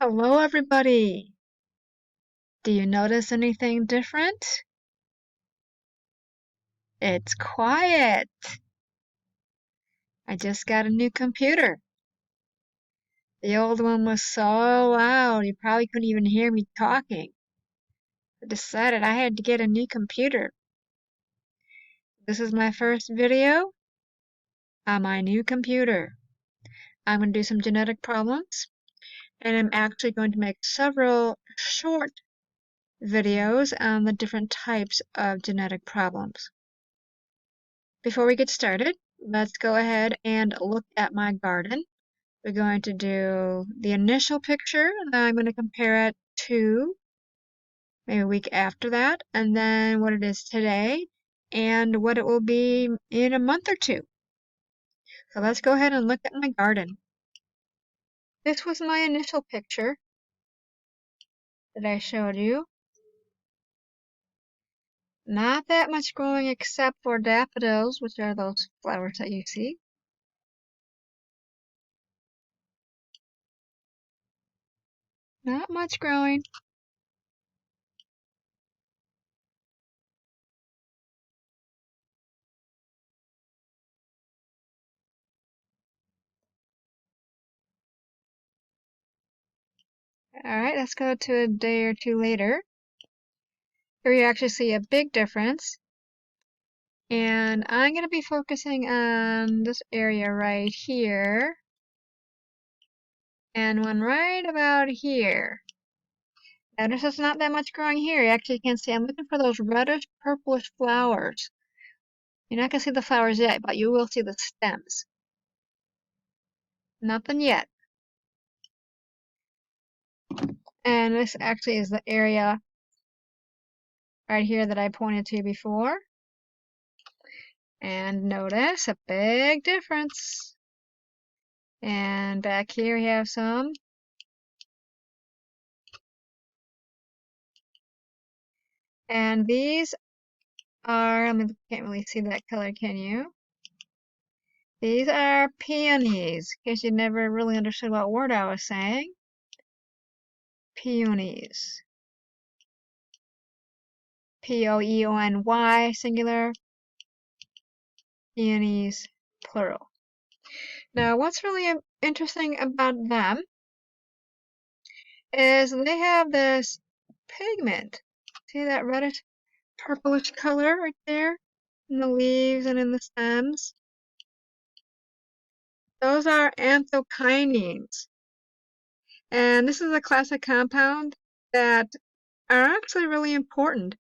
Hello, everybody. Do you notice anything different? It's quiet. I just got a new computer. The old one was so loud, you probably couldn't even hear me talking. I decided I had to get a new computer. This is my first video on my new computer. I'm going to do some genetic problems, and I'm actually going to make several short videos on the different types of genetic problems. Before we get started, let's go ahead and look at my garden. We're going to do the initial picture, and then I'm going to compare it to maybe a week after that, and then what it is today, and what it will be in a month or two. So let's go ahead and look at my garden. This was my initial picture that I showed you. Not that much growing except for daffodils, which are those flowers that you see. Not much growing. Alright, let's go to a day or two later. Here you actually see a big difference. And I'm going to be focusing on this area right here. And one right about here. Now there's just not that much growing here. You actually can see I'm looking for those reddish purplish flowers. You're not going to see the flowers yet, but you will see the stems. Nothing yet. And this actually is the area right here that I pointed to before. And notice a big difference. And back here we have some. And these are, I mean, can't really see that color, can you? These are peonies, in case you never really understood what word I was saying. Peonies. P-O-E-O-N-Y, singular. Peonies, plural. Now, what's really interesting about them is they have this pigment. See that reddish purplish color right there in the leaves and in the stems? Those are anthocyanins. And this is a class of compound that are actually really important.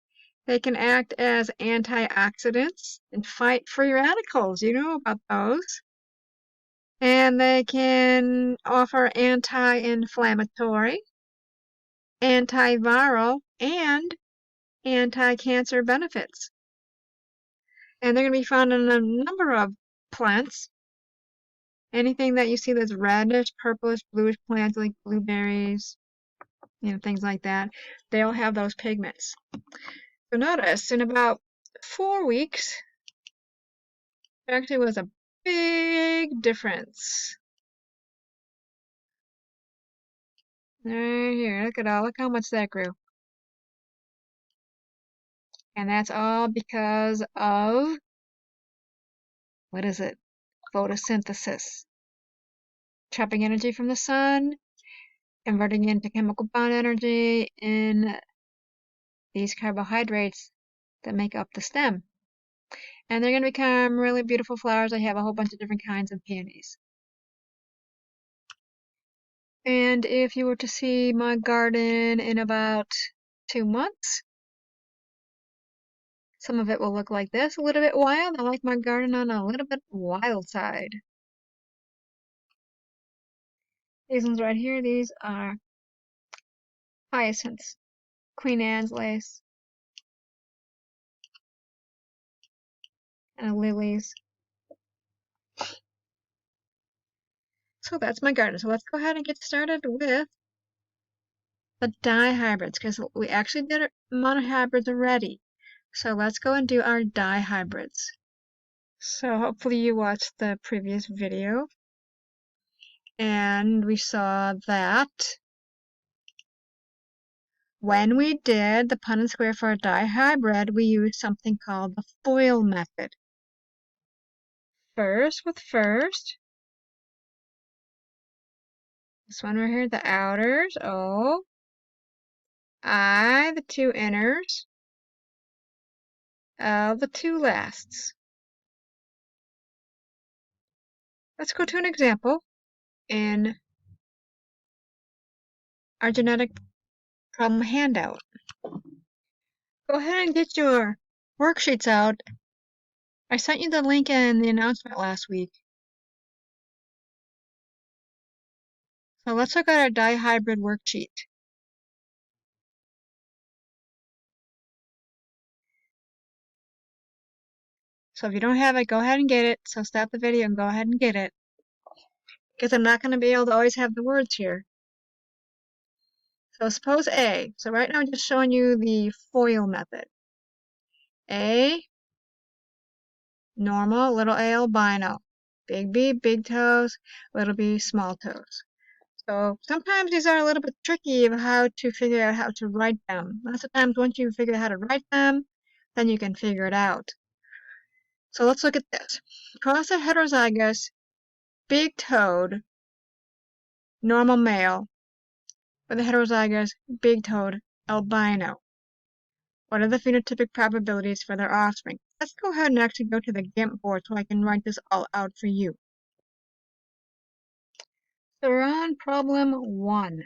They can act as antioxidants and fight free radicals. You know about those. And they can offer anti-inflammatory, antiviral, and anti-cancer benefits. And they're going to be found in a number of plants. Anything that you see that's reddish, purplish, bluish plants like blueberries, things like that, they all have those pigments. So notice in about 4 weeks, there actually was a big difference. Right here, look how much that grew. And that's all because of, what is it? Photosynthesis. Trapping energy from the sun, converting into chemical bond energy in these carbohydrates that make up the stem. And they're going to become really beautiful flowers. I have a whole bunch of different kinds of peonies. And if you were to see my garden in about 2 months, some of it will look like this, a little bit wild. I like my garden on a little bit wild side. These ones right here, these are hyacinths, Queen Anne's lace, and lilies. So that's my garden. So let's go ahead and get started with the dihybrids, because we actually did monohybrids already. So let's go and do our dihybrids. So hopefully you watched the previous video and we saw that When we did the Punnett square for a dihybrid, we used something called the FOIL method. First with first. This one right here, the outers, O. I, the two inners. L, the two lasts. Let's go to an example in our genetic problem handout. Go ahead and get your worksheets out. I sent you the link in the announcement last week. So let's look at our dihybrid worksheet. So if you don't have it, go ahead and get it. So stop the video and go ahead and get it. Because I'm not going to be able to always have the words here. So suppose A. So right now I'm just showing you the FOIL method. A, normal, little a, albino. Big B, big toes, little b, small toes. So sometimes these are a little bit tricky of how to figure out how to write them. Lots of times once you figure out how to write them, then you can figure it out. So let's look at this. Cross a heterozygous, big-toed, normal male with a heterozygous, big-toed, albino. What are the phenotypic probabilities for their offspring? Let's go ahead and actually go to the GIMP board so I can write this all out for you. So we're on problem 1.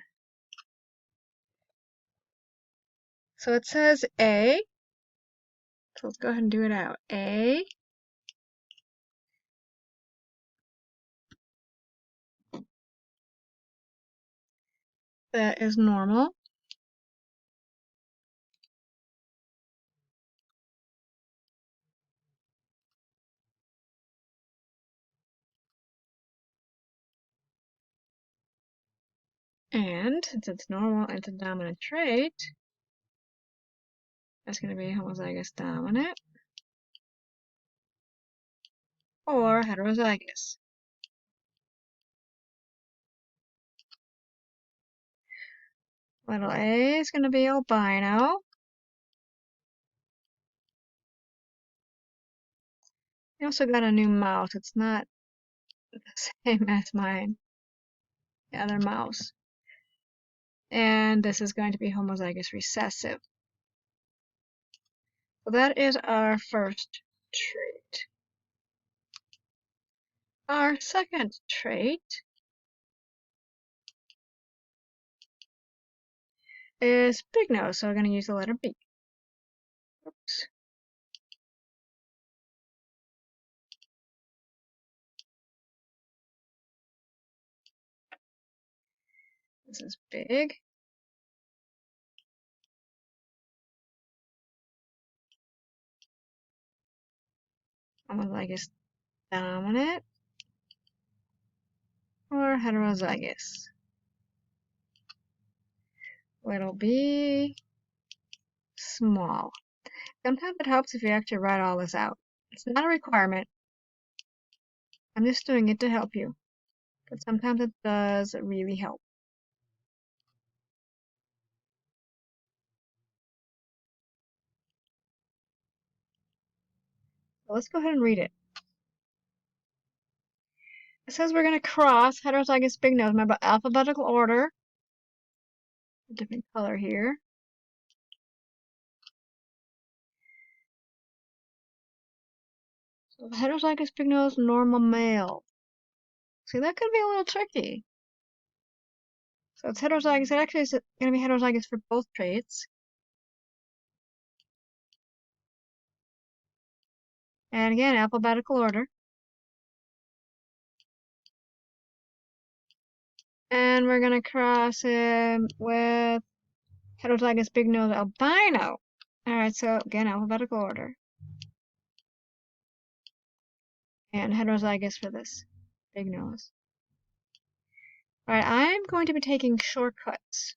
So it says A. So let's go ahead and do it out. A. That is normal. And since it's normal, it's a dominant trait. That's going to be homozygous dominant or heterozygous. Little a is going to be albino. You also got a new mouse. It's not the same as mine, the other mouse. And this is going to be homozygous recessive. So that is our first trait. Our second trait is big nose, so we're going to use the letter B. Oops. This is big. Homozygous dominant or heterozygous. Little b, small. Sometimes it helps if you actually write all this out. It's not a requirement. I'm just doing it to help you. But sometimes it does really help. So let's go ahead and read it. It says we're going to cross heterozygous big nose. Remember, alphabetical order. A different color here. So the heterozygous big nose, normal male. See, that could be a little tricky. So it's heterozygous. It actually is going to be heterozygous for both traits. And again, alphabetical order. And we're going to cross him with heterozygous big nose albino. Alright, so again, alphabetical order. And heterozygous for this big nose. Alright, I'm going to be taking shortcuts.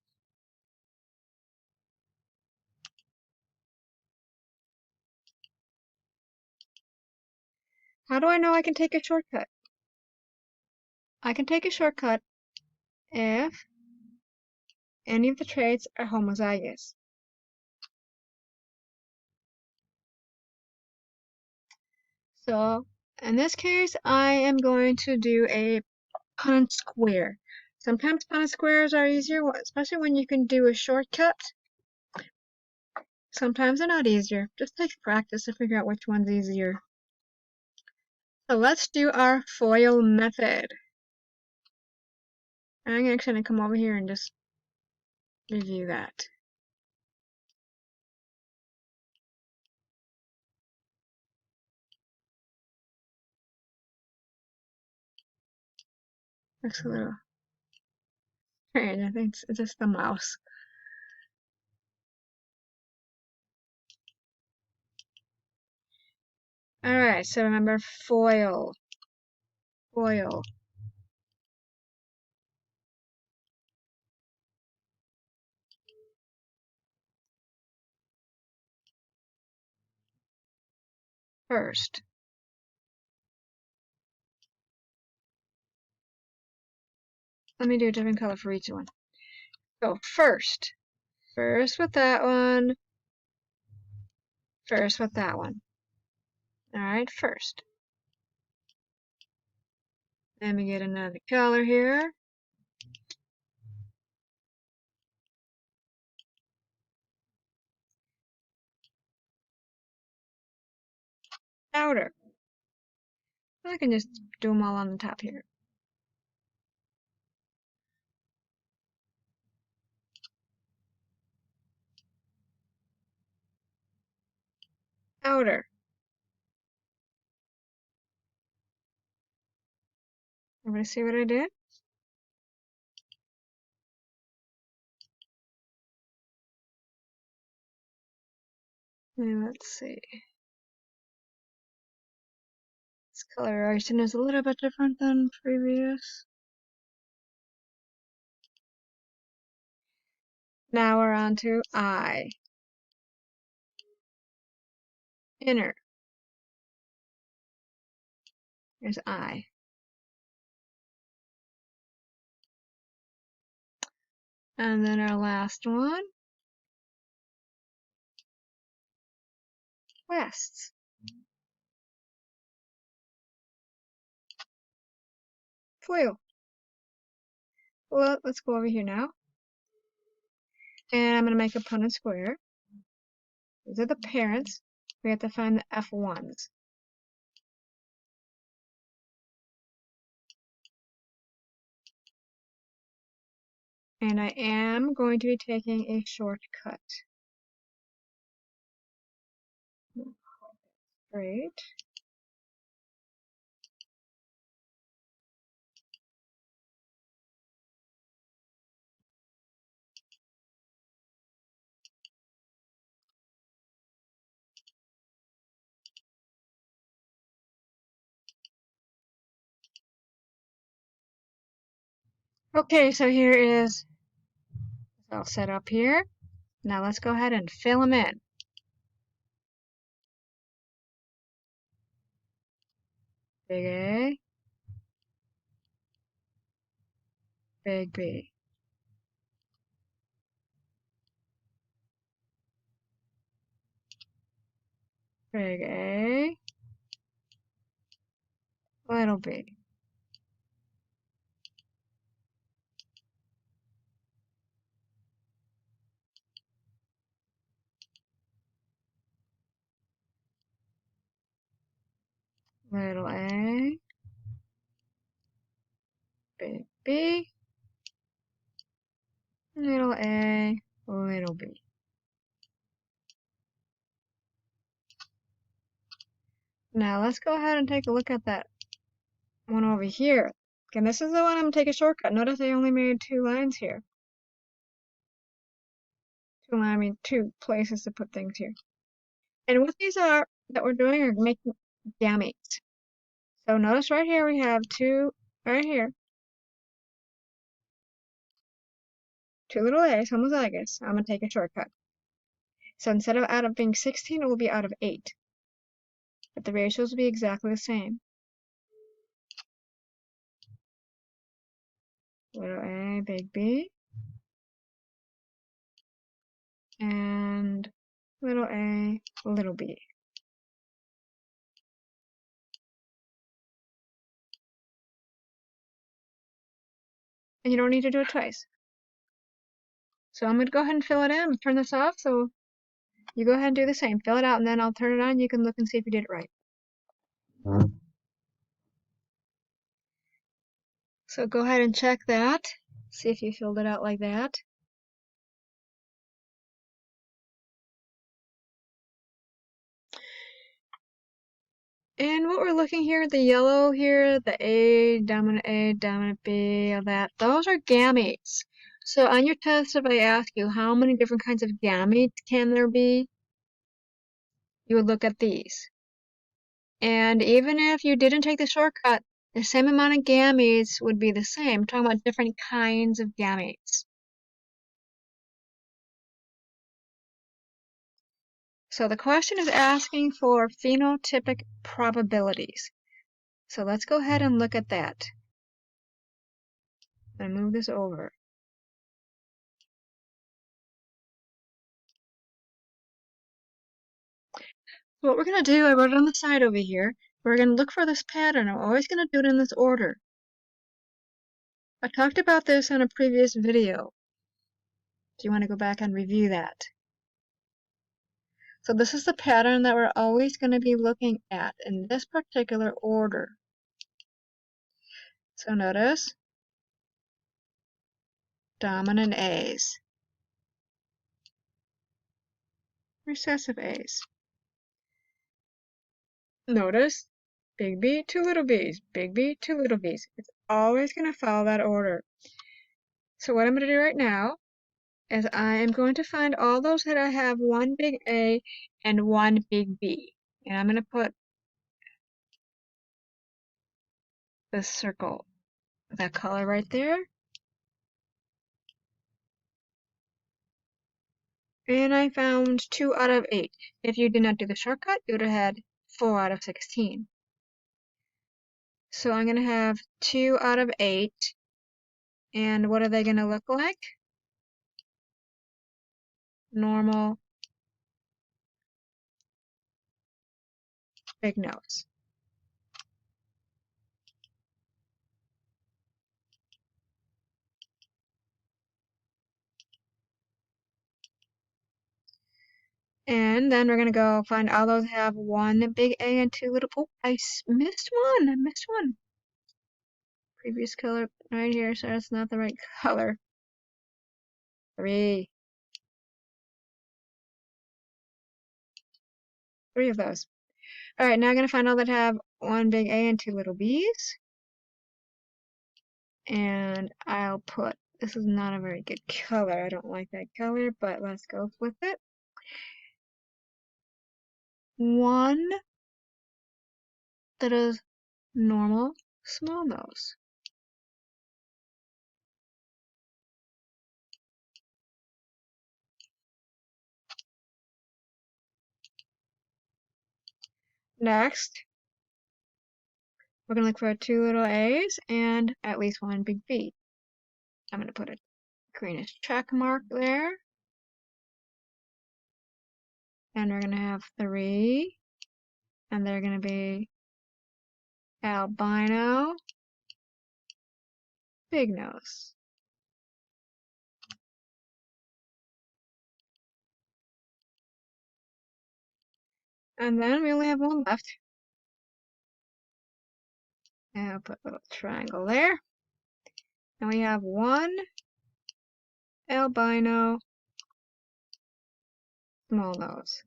How do I know I can take a shortcut? I can take a shortcut if any of the traits are homozygous. So in this case, I am going to do a Punnett square. Sometimes Punnett squares are easier, especially when you can do a shortcut. Sometimes they're not easier. Just takes practice to figure out which one's easier. So let's do our FOIL method. I'm actually going to come over here and just review that. Looks a little strange. I think it's just the mouse. Alright, so remember FOIL. FOIL. First. Let me do a different color for each one. So first. First with that one. First with that one. Alright, first. Let me get another color here. Outer. I can just do them all on the top here. Outer. Everybody see what I did? Let's see. This coloration is a little bit different than previous. Now we're on to I. Inner. There's I. And then our last one. West. Foil. Well, let's go over here now. And I'm going to make a Punnett square. These are the parents. We have to find the F1s. And I am going to be taking a shortcut. Great. Okay, so here is all set up here. Now let's go ahead and fill them in. Big A, big B. Big A, little b. Little a, big B, little a, little b. Now let's go ahead and take a look at that one over here. And this is the one I'm going to take a shortcut. Notice I only made 2 lines here. Two places to put things here. And what these are that we're doing are making gametes. So notice right here we have 2, right here. 2 little a's, homozygous. I'm going to take a shortcut. So instead of out of being 16, it will be out of 8. But the ratios will be exactly the same. Little a, big B. and little a, little b. And you don't need to do it twice. So I'm going to go ahead and fill it in. I'm going to turn this off, so you go ahead and do the same. Fill it out, and then I'll turn it on. You can look and see if you did it right. So go ahead and check that. See if you filled it out like that. And what we're looking here, the yellow here, the A, dominant B, all that, those are gametes. So on your test, if I ask you how many different kinds of gametes can there be, you would look at these. And even if you didn't take the shortcut, the same amount of gametes would be the same. We're talking about different kinds of gametes. So the question is asking for phenotypic probabilities. So let's go ahead and look at that. I'm gonna move this over. So what we're gonna do, I wrote it on the side over here. We're gonna look for this pattern. I'm always gonna do it in this order. I talked about this in a previous video. Do you want to go back and review that? So this is the pattern that we're always going to be looking at in this particular order. So notice dominant A's, recessive A's. Notice big B, two little b's, big B, two little b's. It's always going to follow that order. So what I'm going to do right now is I am going to find all those that I have one big A and one big B. And I'm going to put this circle, that color right there. And I found 2 out of 8. If you did not do the shortcut, you would have had 4 out of 16. So I'm going to have 2 out of 8. And what are they going to look like? Normal, big nose. And then we're going to go find all those have one big A and two little, oh, I missed one. I missed one. Previous color right here, so that's not the right color. 3. 3 of those. All right, now I'm going to find all that have one big A and two little B's. And I'll put, this is not a very good color. I don't like that color, but let's go with it. 1 that is normal small nose. Next, we're going to look for 2 little A's and at least 1 big B. I'm going to put a greenish check mark there. And we're going to have 3. And they're going to be albino, big nose. And then we only have 1 left. And I'll put a little triangle there. And we have 1 albino small nose.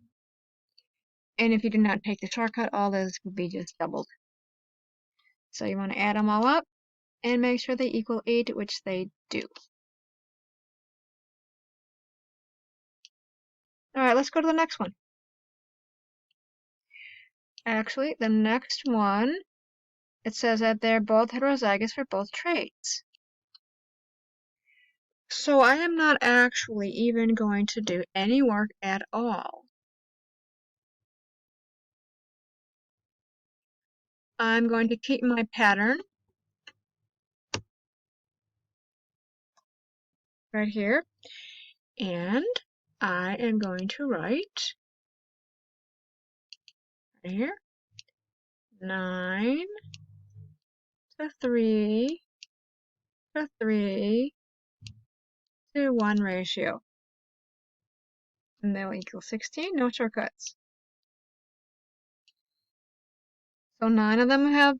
And if you did not take the shortcut, all those would be just doubled. So you want to add them all up and make sure they equal 8, which they do. All right, let's go to the next one. Actually, the next one, it says that they're both heterozygous for both traits. So I am not actually even going to do any work at all. I'm going to keep my pattern right here, and I am going to write right here 9 to 3 to 3 to 1 ratio. And that will equal 16, no shortcuts. So 9 of them have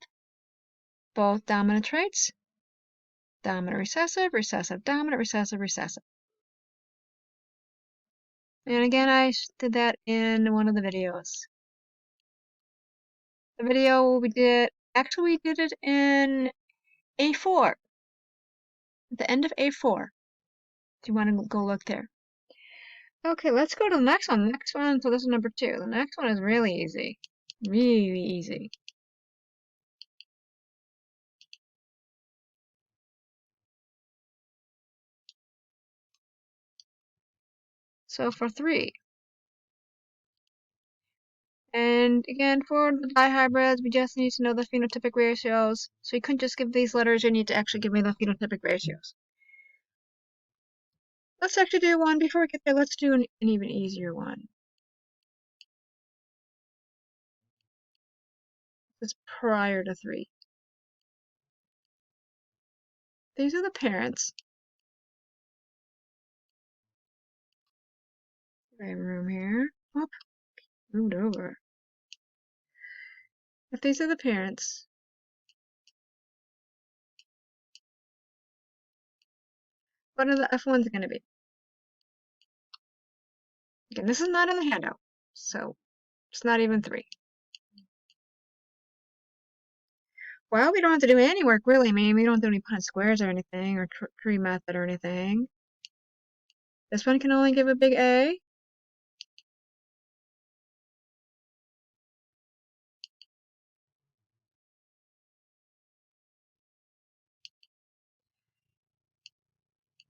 both dominant traits. Dominant recessive, recessive dominant, recessive recessive. And again, I did that in one of the videos. The video we did it in A4. At the end of A4. If you want to go look there. Okay, let's go to the next one. The next one, so this is number 2. The next one is really easy. Really easy. So for 3. And again, for the dihybrids, we just need to know the phenotypic ratios. So you couldn't just give these letters, you need to actually give me the phenotypic ratios. Let's actually do one before we get there. Let's do an even easier one. This is prior to 3. These are the parents. I have room here. Whoop, moved over. If these are the parents, what are the F1s going to be? Again, this is not in the handout, so it's not even 3. Well, we don't have to do any work, really. I mean, we don't do any Punnett squares or anything, or tree method or anything. This one can only give a big A.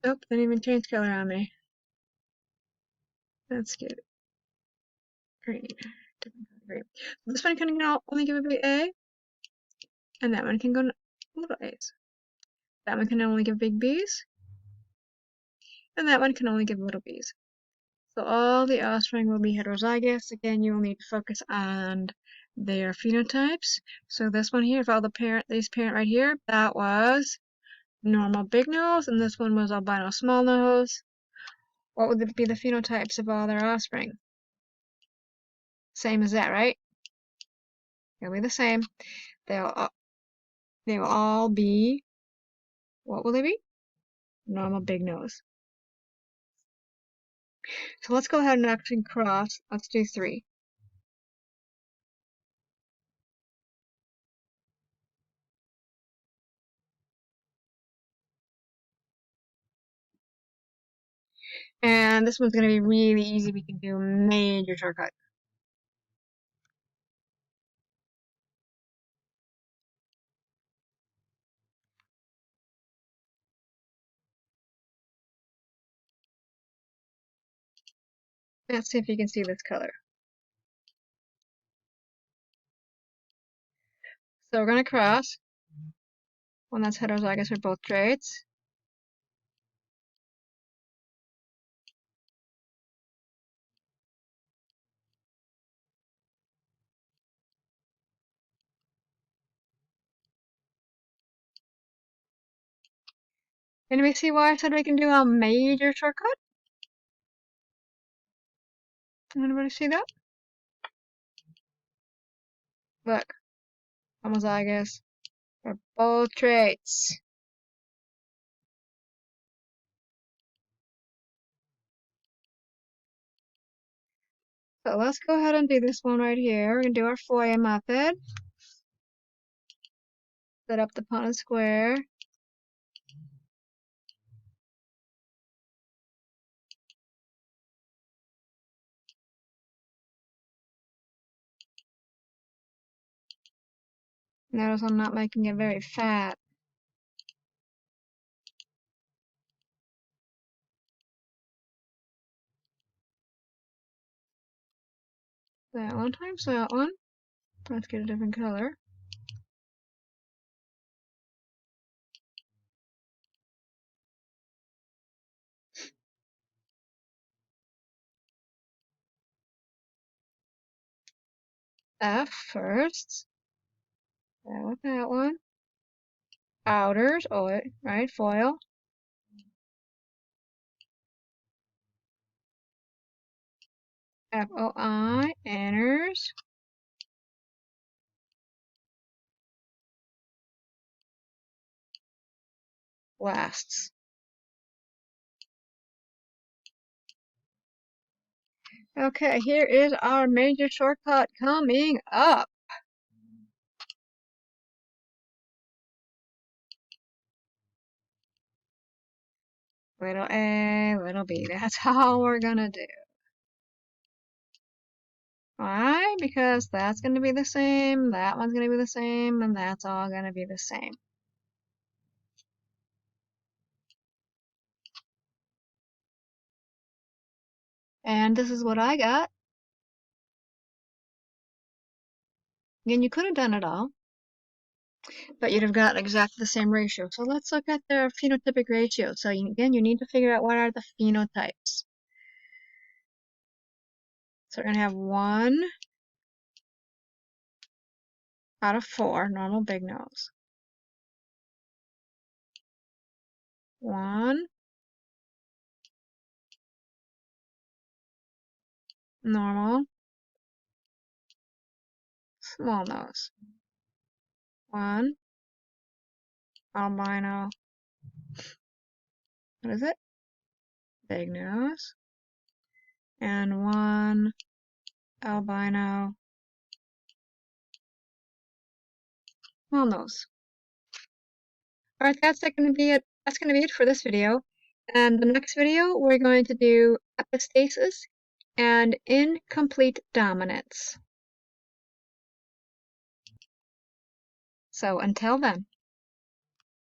Oh, didn't even change color on me. That's good. Green. Different color, green. This one can only give a big A, and that one can go little A's. That one can only give big B's, and that one can only give little B's. So all the offspring will be heterozygous. Again, you will need to focus on their phenotypes. So this one here, if all this parent right here, that was normal big nose, and this one was albino small nose. What would be the phenotypes of all their offspring? Same as that, right? It'll be the same. They will all be, what will they be? Normal big nose. So let's go ahead and actually cross. Let's do 3. And this one's going to be really easy. We can do a major shortcut. Let's see if you can see this color. So we're going to cross one that's heterozygous for both traits. And we see why I said we can do a major shortcut? Anybody see that? Look, homozygous for both traits. So let's go ahead and do this one right here. We're going to do our FOIA method. Set up the Punnett square. Notice I'm not making it very fat. That one times that one. Let's get a different color. F first. That with that one. Outers, oh, right, foil. FOI, inners. Lasts. Okay, here is our major shortcut coming up. Little a, little b. That's all we're gonna do. Why? Because that's gonna be the same, that one's gonna be the same, and that's all gonna be the same. And this is what I got. Again, you could have done it all, but you'd have gotten exactly the same ratio. So let's look at their phenotypic ratio. So again, you need to figure out what are the phenotypes. So we're going to have 1 out of 4, normal big nose. 1, normal, small nose. 1, albino, what is it? Big nose. And 1, albino, small nose. Alright, that's going to be it. That's going to be it for this video. And the next video, we're going to do epistasis and incomplete dominance. So until then.